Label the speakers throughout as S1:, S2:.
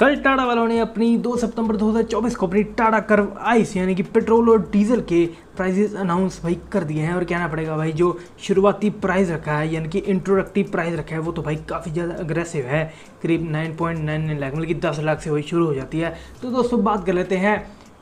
S1: कल टाटा वालों ने अपनी 2 सितंबर 2024 को अपनी टाटा कर्व आइस यानी कि पेट्रोल और डीजल के प्राइजेस अनाउंस भाई कर दिए हैं। और कहना पड़ेगा भाई जो शुरुआती प्राइस रखा है यानी कि इंट्रोडक्टिव प्राइस रखा है वो तो भाई काफ़ी ज़्यादा अग्रेसिव है, करीब 9.99 लाख मतलब कि 10 लाख से वही शुरू हो जाती है। तो दोस्तों बात कर लेते हैं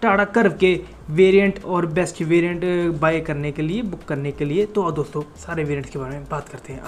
S1: टाटा कर्व के वेरिएंट और बेस्ट वेरिएंट बाय करने के लिए, बुक करने के लिए। तो दोस्तों सारे वेरिएंट्स के बारे में बात करते हैं।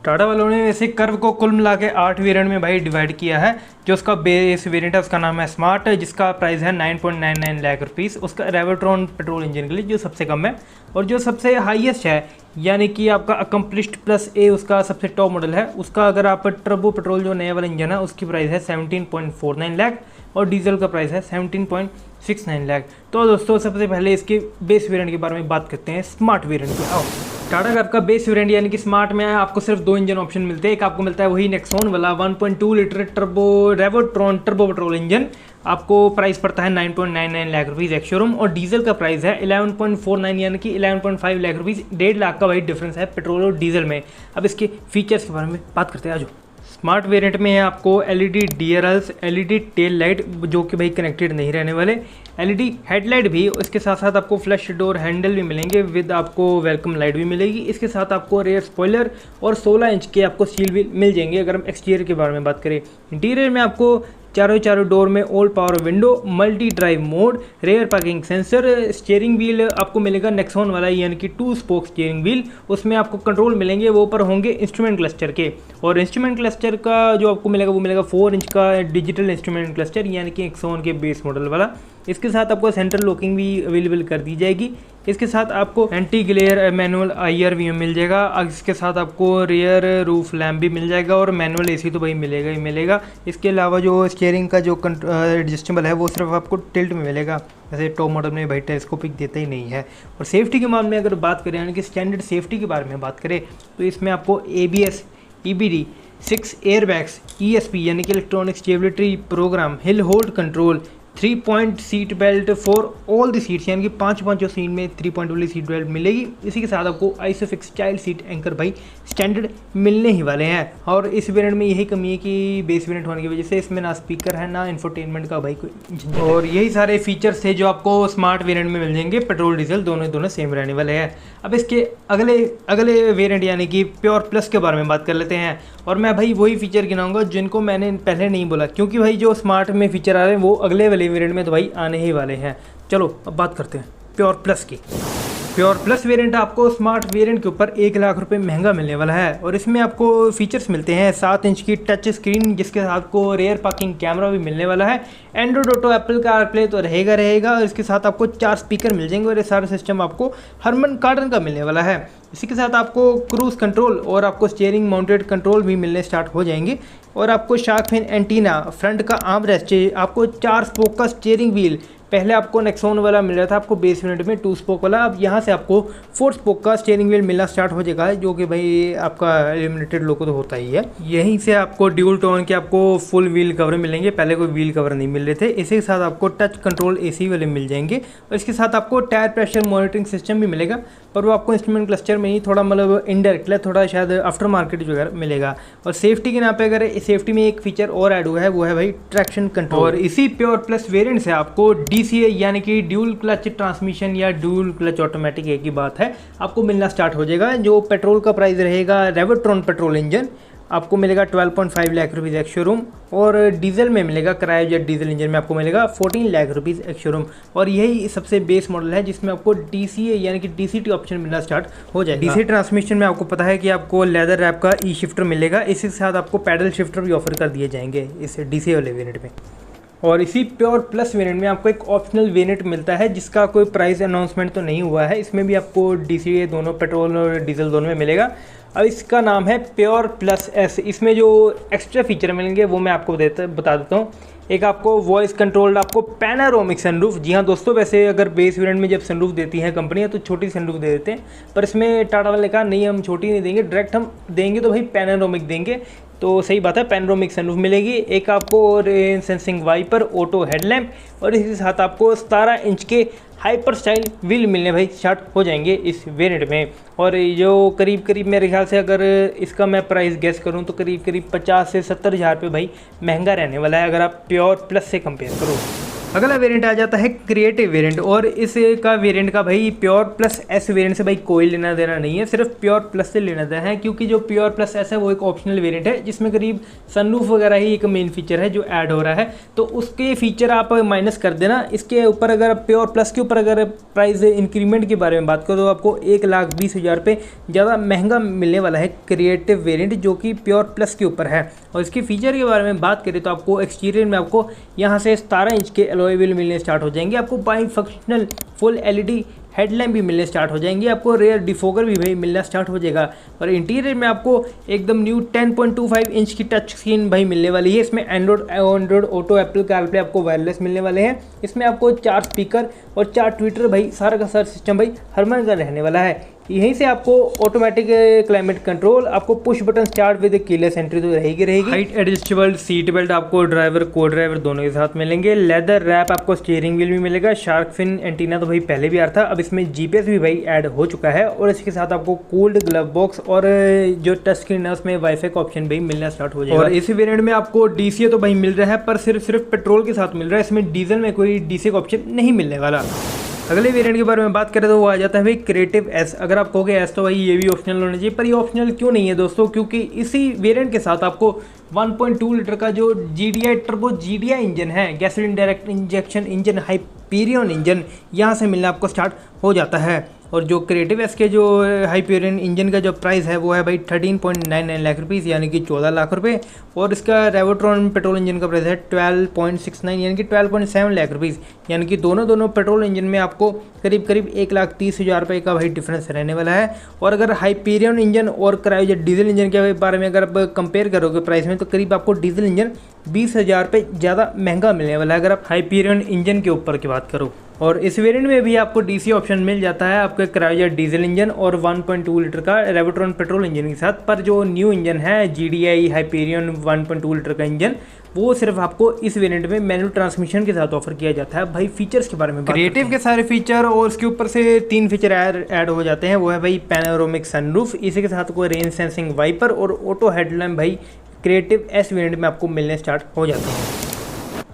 S1: टाटा वालों ने वैसे कर्व को कुल मिला के 8 वेरिएंट में भाई डिवाइड किया है। जो उसका बेस वेरिएंट है उसका नाम है स्मार्ट, जिसका प्राइस है 9.99 लाख रुपीज़। उसका रेवोट्रॉन पेट्रोल इंजन के लिए जो सबसे कम है, और जो सबसे हाईएस्ट है यानी कि आपका अकम्प्लिश्ड प्लस ए उसका सबसे टॉप मॉडल है। उसका अगर आप टर्बो पेट्रोल जो नया वाला इंजन है उसकी प्राइस है 17.49 लाख और डीजल का प्राइस है 17.69 लाख। तो दोस्तों सबसे पहले इसके बेस वेरिएंट के बारे में बात करते हैं, स्मार्ट वेरिएंट की। आओ टाटा कर्व का बेस वेरिएंट यानी कि स्मार्ट में आपको सिर्फ 2 इंजन ऑप्शन मिलते हैं। एक आपको मिलता है वही नेक्सॉन वाला 1.2 litre turbo Revotron turbo petrol engine, आपको प्राइस पड़ता है 9.99 लाख रुपीज़ एक्स शोरूम, और डीजल का प्राइस है 11.49 यानी कि 11.5 लाख रुपीज़। 1.5 लाख का भाई डिफरेंस है पेट्रोल और डीजल में। अब इसके फीचर्स के बारे में बात करते हैं। आज स्मार्ट वेरिएंट में है आपको LED DRLs, LED tail light जो कि भाई कनेक्टेड नहीं रहने वाले, एलईडी हेडलाइट भी, इसके साथ साथ आपको फ्लैश डोर हैंडल भी मिलेंगे विद आपको वेलकम लाइट भी मिलेगी। इसके साथ आपको रेयर स्पॉइलर और 16 इंच के आपको स्टील व्हील मिल जाएंगे। अगर हम एक्सटीरियर के बारे में बात करें, इंटीरियर में आपको चारों डोर में all power window, multi drive mode, rare parking sensor, steering wheel आपको मिलेगा नेक्सॉन वाला यानी कि 2 स्पोक स्टीयरिंग व्हील। उसमें आपको कंट्रोल मिलेंगे, वो पर होंगे इंस्ट्रूमेंट क्लस्टर के, और इंस्ट्रूमेंट क्लस्टर का जो आपको मिलेगा वो मिलेगा 4 इंच का डिजिटल इंस्ट्रूमेंट क्लस्टर यानी कि नेक्सॉन के बेस मॉडल वाला। इसके साथ आपको सेंट्रल लॉकिंग भी अवेलेबल कर दी जाएगी। इसके साथ आपको एंटी ग्लेयर मैनुअल IR भी मिल जाएगा। इसके साथ आपको रियर रूफ लैम्प भी मिल जाएगा, और मैनुअल AC तो भाई मिलेगा ही मिलेगा। इसके अलावा जो स्टीयरिंग का जो एडजस्टेबल है वो सिर्फ आपको टिल्ट में मिलेगा, वैसे टॉप मॉडल में भाई टेलीस्कोपिक देता ही नहीं है। और सेफ्टी के मामले में अगर बात करें यानी कि स्टैंडर्ड सेफ्टी के बारे में बात करें तो इसमें आपको ABS, EBD, 6 एयरबैग्स, ESP यानी कि electronic stability program, hill hold control, 3 point seat belt for all the seats यानी कि 5 सीट में 3 पॉइंट वाली सीट बेल्ट मिलेगी। इसी के साथ आपको आइसोफिक्स चाइल्ड सीट एंकर भाई स्टैंडर्ड मिलने ही वाले हैं। और इस वेरिएंट में यही कमी है कि बेस वेरिएंट होने की वजह से इसमें ना स्पीकर है ना इंफोटेनमेंट का भाई कोई, और यही सारे फीचर्स थे जो आपको स्मार्ट वेरिएंट में मिल जाएंगे। पेट्रोल डीजल दोनों सेम रहने वाले हैं। अब इसके अगले वेरिएंट यानी कि प्योर प्लस के बारे में बात कर लेते हैं, और मैं भाई वही फीचर गिनाऊंगा जिनको मैंने पहले नहीं बोला, क्योंकि भाई जो स्मार्ट में फीचर आ रहे हैं वो अगले वाले वेरिएंट में तो भाई आने ही वाले हैं। चलो अब बात करते हैं प्योर प्लस की। प्योर प्लस वेरिएंट आपको स्मार्ट वेरिएंट के ऊपर 1 लाख रुपए महंगा मिलने वाला है, और इसमें आपको फीचर्स मिलते हैं 7 इंच की टच स्क्रीन, जिसके साथ आपको रेयर पार्किंग कैमरा भी मिलने वाला है। एंड्रॉइड ऑटो, एप्पल कारप्ले तो रहेगा, और इसके साथ आपको 4 स्पीकर मिल जाएंगे, और ये सारा सिस्टम आपको हरमन कार्डन का मिलने वाला है। इसी के साथ आपको क्रूज कंट्रोल और आपको स्टीयरिंग माउंटेड कंट्रोल भी मिलने स्टार्ट हो जाएंगे, और आपको शार्क फिन एंटीना, फ्रंट का आर्म रेस्ट, आपको 4 स्पोक का स्टीयरिंग व्हील। पहले आपको नेक्सॉन वाला मिल रहा था आपको बेस वेरिएंट में 2 स्पोक वाला, अब यहाँ से आपको 4 स्पोक का स्टीयरिंग व्हील मिलना स्टार्ट हो जाएगा, जो कि भाई आपका एलिमिनेटेड लोगो तो होता ही है। यहीं से आपको ड्यूल टोन के आपको फुल व्हील कवर मिलेंगे, पहले कोई व्हील कवर नहीं मिल रहे थे। इसी के साथ आपको टच कंट्रोल AC वाले मिल जाएंगे, और इसके साथ आपको टायर प्रेशर मॉनिटरिंग सिस्टम भी मिलेगा, पर वो आपको इंस्ट्रूमेंट क्लस्टर में ही थोड़ा मतलब इनडायरेक्टली थोड़ा शायद आफ्टर मार्केट वगैरह मिलेगा। और सेफ्टी के नाम पे अगर सेफ्टी में एक फीचर और ऐड हुआ है वो है भाई ट्रैक्शन कंट्रोल। और इसी प्योर प्लस वेरिएंट से आपको DCA यानी कि ड्यूल क्लच ट्रांसमिशन या ड्यूल क्लच ऑटोमेटिक, एक ही बात है, आपको मिलना स्टार्ट हो जाएगा। जो पेट्रोल का प्राइस रहेगा रेवोट्रॉन पेट्रोल इंजन आपको मिलेगा 12.5 लाख रुपीज़ एक्स शोरूम, और डीजल में मिलेगा क्रायोजेट डीजल इंजन में आपको मिलेगा 14 लाख रुपीज़ एक्स शोरूम। और यही सबसे बेस मॉडल है जिसमें आपको DCA यानी कि DCT ऑप्शन मिलना स्टार्ट हो जाएगा। DC ट्रांसमिशन में आपको पता है कि आपको लेदर रैप का शिफ्टर मिलेगा, इसी के साथ आपको पैडल शिफ्टर भी ऑफर कर दिए जाएंगे इस DCA वाले वेरिएंट में। और इसी प्योर प्लस वेरिएंट में आपको एक ऑप्शनल वेरिएंट मिलता है जिसका कोई प्राइस अनाउंसमेंट तो नहीं हुआ है, इसमें भी आपको DCA दोनों पेट्रोल और डीजल दोनों में मिलेगा। अब इसका नाम है प्योर प्लस S। इसमें जो एक्स्ट्रा फीचर मिलेंगे वो मैं आपको बता देता हूँ। एक आपको वॉइस कंट्रोल्ड आपको पैनारोमिक सनरूफ। जी हाँ दोस्तों, वैसे अगर बेस वेरिएंट में जब सनरूफ देती हैं कंपनियां तो छोटी सनरूफ दे देते हैं, पर इसमें टाटा वाले ने कहा नहीं हम छोटी नहीं देंगे, डायरेक्ट हम देंगे तो भाई पैनारोमिक देंगे। तो सही बात है, पैनोरामिक सनरूफ मिलेगी, एक आपको rain sensing wiper, auto headlamp और इसी के साथ आपको 17 इंच के हाइपर स्टाइल व्हील मिलने भाई स्टार्ट हो जाएंगे इस वेरिएंट में। और जो करीब करीब मेरे ख्याल से अगर इसका मैं प्राइस गेस करूं तो करीब करीब 50 से 70 हज़ार रुपये भाई महंगा रहने वाला है अगर आप प्योर प्लस से कंपेयर करो। अगला वेरिएंट आ जाता है क्रिएटिव वेरिएंट, और इसका वेरिएंट का भाई प्योर प्लस एस वेरिएंट से भाई कोई लेना देना नहीं है, सिर्फ प्योर प्लस से लेना देना है, क्योंकि जो प्योर प्लस एस है वो एक ऑप्शनल वेरिएंट है जिसमें करीब सनरूफ वगैरह ही एक मेन फीचर है जो ऐड हो रहा है, तो उसके फीचर आप माइनस कर देना। इसके ऊपर अगर प्योर प्लस के ऊपर अगर प्राइस इंक्रीमेंट के बारे में बात करो तो आपको 1,20,000 रुपये ज़्यादा महंगा मिलने वाला है क्रिएटिव वेरिएंट जो कि प्योर प्लस के ऊपर है। और इसके फीचर के बारे में बात करें तो आपको एक्सटीरियर में आपको यहाँ से 17 इंच के अलॉय व्हील मिलने स्टार्ट हो जाएंगे, आपको by functional full LED headlamp भी मिलने स्टार्ट हो जाएंगे, आपको रेयर डिफोगर भी भाई मिलना स्टार्ट हो जाएगा। और इंटीरियर में आपको एकदम न्यू 10.25 इंच की टच स्क्रीन भाई मिलने वाली है। इसमें एंड्रॉयड ऑटो, एप्पल कारप्ले आपको वायरलेस मिलने वाले हैं। इसमें आपको 4 स्पीकर और 4 ट्विटर भाई सारा का सारा सिस्टम भाई हरमन का रहने वाला है। यहीं से आपको ऑटोमेटिक क्लाइमेट कंट्रोल, आपको push button start with keyless entry तो रहेगी। हाइट एडजस्टेबल सीट बेल्ट आपको ड्राइवर को ड्राइवर दोनों के साथ मिलेंगे। लेदर रैप आपको स्टीयरिंग व्हील भी मिलेगा। शार्क फिन एंटीना तो भाई पहले भी आ रहा था, अब इसमें जीपीएस भी भाई ऐड हो चुका है। और इसके साथ आपको कूल्ड ग्लव बॉक्स और जो टच स्क्रीन है उसमें वाईफाई का ऑप्शन भी मिलना स्टार्ट हो जाएगा। और इसी वेरिएंट में आपको डीसीए तो भाई मिल रहा है, पर सिर्फ पेट्रोल के साथ मिल रहा है, इसमें डीजल में कोई डीसीए का ऑप्शन नहीं मिलने वाला। अगले वेरिएंट के बारे में बात करें तो वो आ जाता है भाई क्रिएटिव एस। अगर आप कहोगे एस तो भाई ये भी ऑप्शनल होना चाहिए, पर ये ऑप्शनल क्यों नहीं है दोस्तों, क्योंकि इसी वेरिएंट के साथ आपको 1.2 लीटर का जो GDI टर्बो GDI इंजन है, gasoline direct injection engine, Hyperion engine, यहाँ से मिलना आपको स्टार्ट हो जाता है। और जो क्रिएटिव एस के जो हाइपीरियन इंजन का जो प्राइस है वो है भाई 13.99 लाख रुपीज़ यानी कि 14 लाख रुपए। और इसका रेवोट्रॉन पेट्रोल इंजन का प्राइस है 12.69 यानी कि 12.7 लाख रुपीज़, यानी कि दोनों पेट्रोल इंजन में आपको करीब 1,30,000 रुपये का भाई डिफरेंस रहने वाला है। और अगर हाइपीरियन इंजन और क्रायोजेट डीजल इंजन के बारे में अगर आप कंपेयर करोगे प्राइस में तो करीब आपको डीजल इंजन 20,000 रुपये ज़्यादा महंगा मिलने वाला है अगर आप हाइपीरियन इंजन के ऊपर की बात करो। और इस वेरिएंट में भी आपको डीसी ऑप्शन मिल जाता है आपके क्रायोजेट डीजल इंजन और 1.2 लीटर का रेवोट्रॉन पेट्रोल इंजन के साथ, पर जो न्यू इंजन है GDI हाइपीरियन 1.2 लीटर का इंजन वो सिर्फ आपको इस वेरिएंट में मैनुअल ट्रांसमिशन के साथ ऑफर किया जाता है। भाई फीचर्स के बारे में क्रिएटिव के सारे फीचर और उसके ऊपर से 3 फीचर ऐड हो जाते हैं, वो है भाई पैनोरामिक सनरूफ, इसी के साथ कोई रेन सेंसिंग वाइपर और ऑटो हेडलैम्प भाई क्रिएटिव एस वेरिएंट में आपको मिलने स्टार्ट हो जाते हैं।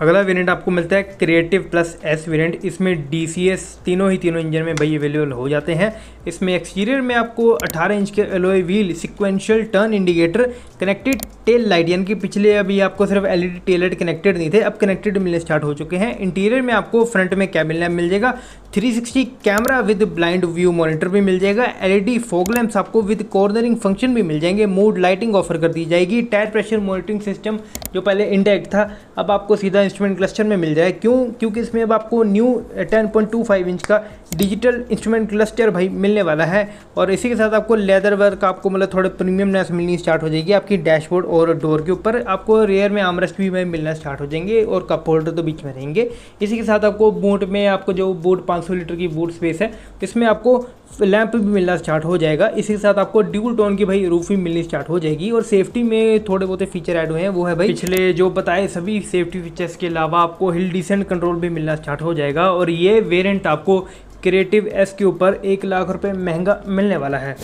S1: अगला वेरिएंट आपको मिलता है क्रिएटिव प्लस एस वेरिएंट, इसमें DCS तीनों इंजन में भाई अवेलेबल हो जाते हैं। इसमें एक्सटीरियर में आपको 18 इंच के alloy wheel, sequential turn indicator, connected tail light, यानी कि पिछले अभी आपको सिर्फ LED टेल लाइट कनेक्टेड नहीं थे, अब कनेक्टेड मिलने स्टार्ट हो चुके हैं। इंटीरियर में आपको फ्रंट में कैबिन लैम्प मिल जाएगा, 360 camera with blind view monitor भी मिल जाएगा, LED फॉग लैंप्स आपको विद कॉर्नरिंग फंक्शन भी मिल जाएंगे, मूड लाइटिंग ऑफर कर दी जाएगी। टायर प्रेशर मॉनिटरिंग सिस्टम जो पहले इंटैक्ट था अब आपको सीधा इंस्ट्रूमेंट क्लस्टर में मिल जाए, क्योंकि इसमें अब आपको न्यू 10.25 इंच का डिजिटल इंस्ट्रूमेंट क्लस्टर भाई मिलने वाला है। और इसी के साथ आपको लेदर वर्क आपको मतलब थोड़े प्रीमियमनेस मिलनी स्टार्ट हो जाएगी आपकी डैशबोर्ड और डोर के ऊपर। आपको रेयर में आर्मरेस्ट भी मिलना स्टार्ट हो जाएंगे और कप होल्डर तो बीच में रहेंगे। इसी के साथ आपको बूट में आपको जो बूट 500 लीटर की बूट स्पेस है इसमें आपको लैंप भी मिलना स्टार्ट हो जाएगा। इसी के साथ आपको ड्यूल टोन की भाई रूफ भी मिलनी स्टार्ट हो जाएगी। और सेफ्टी में थोड़े बहुत फीचर ऐड हुए हैं, वो है भाई पिछले जो बताए सभी सेफ्टी फीचर्स के अलावा आपको हिल डिसेंट कंट्रोल भी मिलना स्टार्ट हो जाएगा। और ये वेरिएंट आपको क्रिएटिव एस के ऊपर 1 लाख रुपये महंगा मिलने वाला है।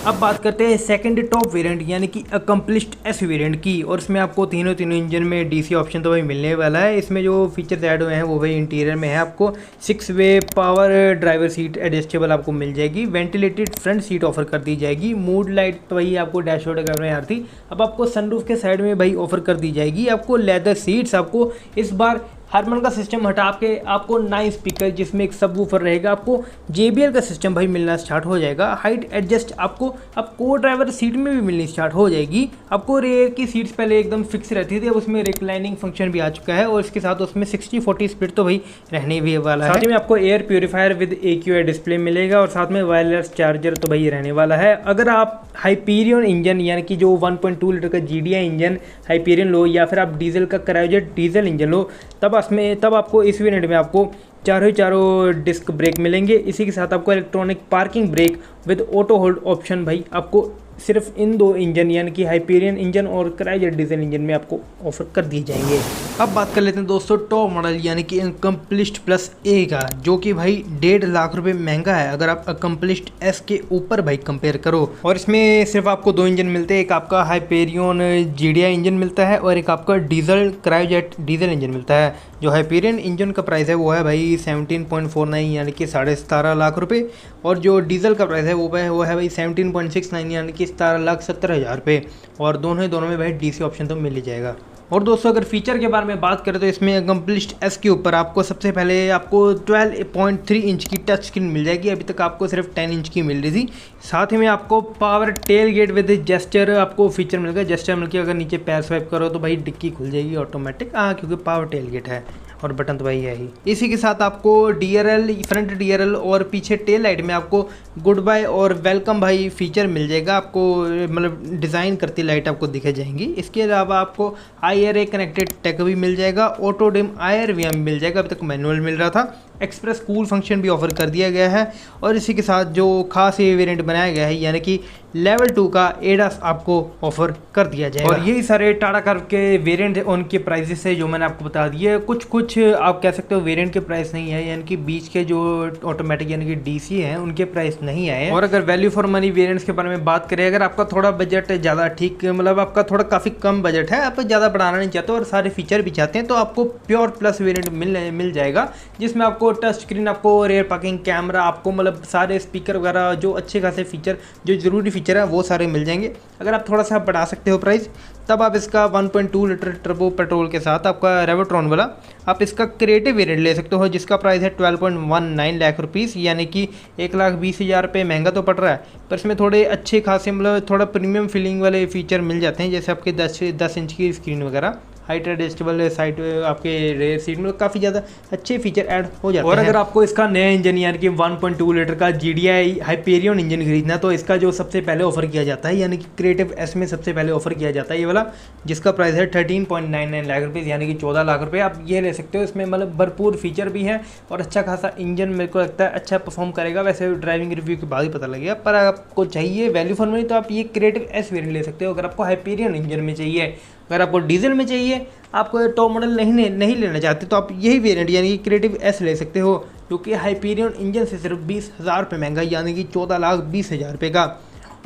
S1: अब बात करते हैं सेकंड टॉप वेरिएंट यानी कि अकम्पलिश्ड एस वेरिएंट की, और इसमें आपको तीनों इंजन में डीसी ऑप्शन तो भाई मिलने वाला है। इसमें जो फीचर्स ऐड हुए हैं वो भाई इंटीरियर में है, आपको 6 वे पावर ड्राइवर सीट एडजस्टेबल आपको मिल जाएगी, वेंटिलेटेड फ्रंट सीट ऑफर कर दी जाएगी, मूड लाइट तो भाई आपको डैशबोर्ड कैमरे यार थी, अब आपको सनरूफ के साइड में भाई ऑफर कर दी जाएगी। आपको लेदर सीट्स, आपको इस बार हारमन का सिस्टम हटा के आपको 9 स्पीकर जिसमें एक सबवूफर रहेगा, आपको JBL का सिस्टम भाई मिलना स्टार्ट हो जाएगा। हाइट एडजस्ट आपको अब को ड्राइवर सीट में भी मिलनी स्टार्ट हो जाएगी। आपको रेयर की सीट्स पहले एकदम फिक्स रहती थी, अब उसमें रिक्लाइनिंग फंक्शन भी आ चुका है और इसके साथ उसमें 60-40 स्प्लिट तो भाई रहने भी वाला है। साथ में आपको air purifier with AQI display मिलेगा और साथ में वायरलेस चार्जर तो भाई रहने वाला है। अगर आप हाइपीरियन इंजन यानी कि जो 1.2 लीटर का GDI इंजन हाइपीरियन लो या फिर आप डीजल का क्रायोजेट डीजल इंजन लो तब आपको इस वेरिएंट में आपको चारों डिस्क ब्रेक मिलेंगे। इसी के साथ आपको electronic parking brake with auto hold option भाई आपको सिर्फ इन दो इंजन यानी कि हाइपेरियन इंजन और क्रायोजेट डीजल इंजन में आपको ऑफर कर दिए जाएंगे। अब बात कर लेते हैं दोस्तों टॉप मॉडल यानी कि अकम्प्लिश्ड प्लस ए का, जो कि भाई 1.5 लाख रुपए महंगा है अगर आप अकम्प्लिश्ड एस के ऊपर भाई कंपेयर करो। और इसमें सिर्फ आपको 2 इंजन मिलते हैं, एक आपका हाइपेरियन जीडीआई इंजन मिलता है और एक आपका डीजल क्रायोजेट डीजल इंजन मिलता है। जो हाइपेरियन इंजन का प्राइस है वो है भाई 17.49 यानी कि 17.5 लाख रुपए, और जो डीजल का प्राइस है वो है भाई 17.69 यानी कि 17,70,000 रुपये। और दोनों में भाई डीसी ऑप्शन तो मिल ही जाएगा। और दोस्तों अगर फीचर के बारे में बात करें तो इसमें अकम्प्लिश्ड एस के ऊपर आपको सबसे पहले आपको 12.3 इंच की टच स्क्रीन मिल जाएगी, अभी तक आपको सिर्फ 10 इंच की मिल रही थी। साथ ही में आपको power tail gate with gesture आपको फीचर मिलेगा, जेस्चर मिलकर अगर नीचे पैर स्वाइप करो तो भाई डिक्की खुल जाएगी ऑटोमेटिक, क्योंकि पावर टेल गेट है और बटन तो भाई है ही। इसी के साथ आपको डीआरएल, फ्रंट डीआरएल और पीछे टेल लाइट में आपको गुड बाय और वेलकम भाई फीचर मिल जाएगा, आपको मतलब डिज़ाइन करती लाइट आपको दिखे जाएंगी। इसके अलावा आपको IRA कनेक्टेड टेक भी मिल जाएगा, ऑटो डिम IRVM मिल जाएगा, अभी तक मैनुअल मिल रहा था। एक्सप्रेस कूल फंक्शन भी ऑफर कर दिया गया है। और इसी के साथ जो खास ये वेरिएंट बनाया गया है यानी कि लेवल 2 का ADAS आपको ऑफर कर दिया जाएगा। और यही सारे टाटा कर्व के वेरिएंट उनके प्राइसेस है जो मैंने आपको बता दिए। कुछ आप कह सकते हो वेरिएंट के प्राइस नहीं है, यानी कि बीच के जो ऑटोमेटिक यानी कि DC हैं उनके प्राइस नहीं आए। और अगर वैल्यू फॉर मनी वेरिएंट्स के बारे में बात करें, अगर आपका थोड़ा बजट ज़्यादा ठीक मतलब आपका थोड़ा काफ़ी कम बजट है, आप ज़्यादा बढ़ाना नहीं चाहते और सारे फीचर भी चाहते हैं, तो आपको प्योर प्लस वेरिएंट मिल जाएगा, जिसमें आपको टच स्क्रीन, आपको रेयर पार्किंग कैमरा, आपको मतलब सारे स्पीकर वगैरह जो अच्छे खासे फीचर जो ज़रूरी फीचर है वो सारे मिल जाएंगे। अगर आप थोड़ा सा बढ़ा सकते हो प्राइस, तब आप इसका 1.2 लीटर टर्बो पेट्रोल के साथ आपका रेवोट्रॉन वाला आप इसका क्रिएटिव वेरिएंट ले सकते हो, जिसका प्राइस है 12.19 लाख रुपीज़, यानी कि 1,20,000 रुपये महंगा तो पड़ रहा है, पर इसमें थोड़े अच्छे खासे मतलब थोड़ा प्रीमियम फीलिंग वाले फीचर मिल जाते हैं, जैसे आपके 10 इंच की स्क्रीन वगैरह, हाइट एडजस्टेबल साइड आपके रेयर सीट में काफ़ी ज़्यादा अच्छे फीचर ऐड हो जाते हैं। और अगर आपको इसका नया इंजन यानी कि 1.2 लीटर का GDI हाइपेरियन इंजन खरीदना, तो इसका जो सबसे पहले ऑफर किया जाता है यानी कि क्रिएटिव एस में सबसे पहले ऑफर किया जाता है ये वाला, जिसका प्राइस है 13.99 लाख रुपये यानी कि 14 लाख रुपये। आप ये ले सकते हो, इसमें मतलब भरपूर फीचर भी है और अच्छा खासा इंजन मेरे को लगता है अच्छा परफॉर्म करेगा। वैसे ड्राइविंग रिव्यू के बाद ही पता लगेगा, पर आपको चाहिए वैल्यू फॉर मनी तो आप ये क्रिएटिव एस वेरिएंट ले सकते हो। अगर आपको हाइपेरियन इंजन में चाहिए, अगर आपको डीजल में चाहिए, आपको टॉप मॉडल नहीं लेना चाहते, तो आप यही वेरिएंट यानी कि क्रिएटिव एस ले सकते हो, जो कि हाइपेरियन इंजन से सिर्फ 20,000 रुपये महंगा यानी कि 14,20,000 रुपये का।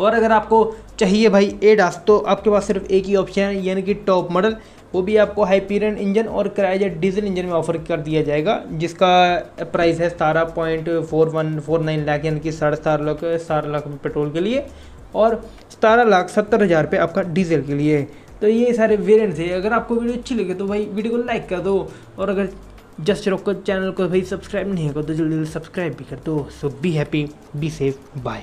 S1: और अगर आपको चाहिए भाई ADAS, तो आपके पास सिर्फ एक ही ऑप्शन है यानी कि टॉप मॉडल, वो भी आपको हाइपेरियन इंजन और क्रायोजेट डीजल इंजन में ऑफर कर दिया जाएगा, जिसका प्राइस है 17.49 लाख यानी कि 17.5 लाख पेट्रोल के लिए और 17,70,000 रुपये आपका डीजल के लिए। तो ये सारे वेरिएंट्स है। अगर आपको वीडियो अच्छी लगे तो भाई वीडियो को लाइक कर दो, और अगर जस्ट रॉक चैनल को भाई सब्सक्राइब नहीं होगा तो जल्दी सब्सक्राइब भी कर दो। So be happy, be safe, bye.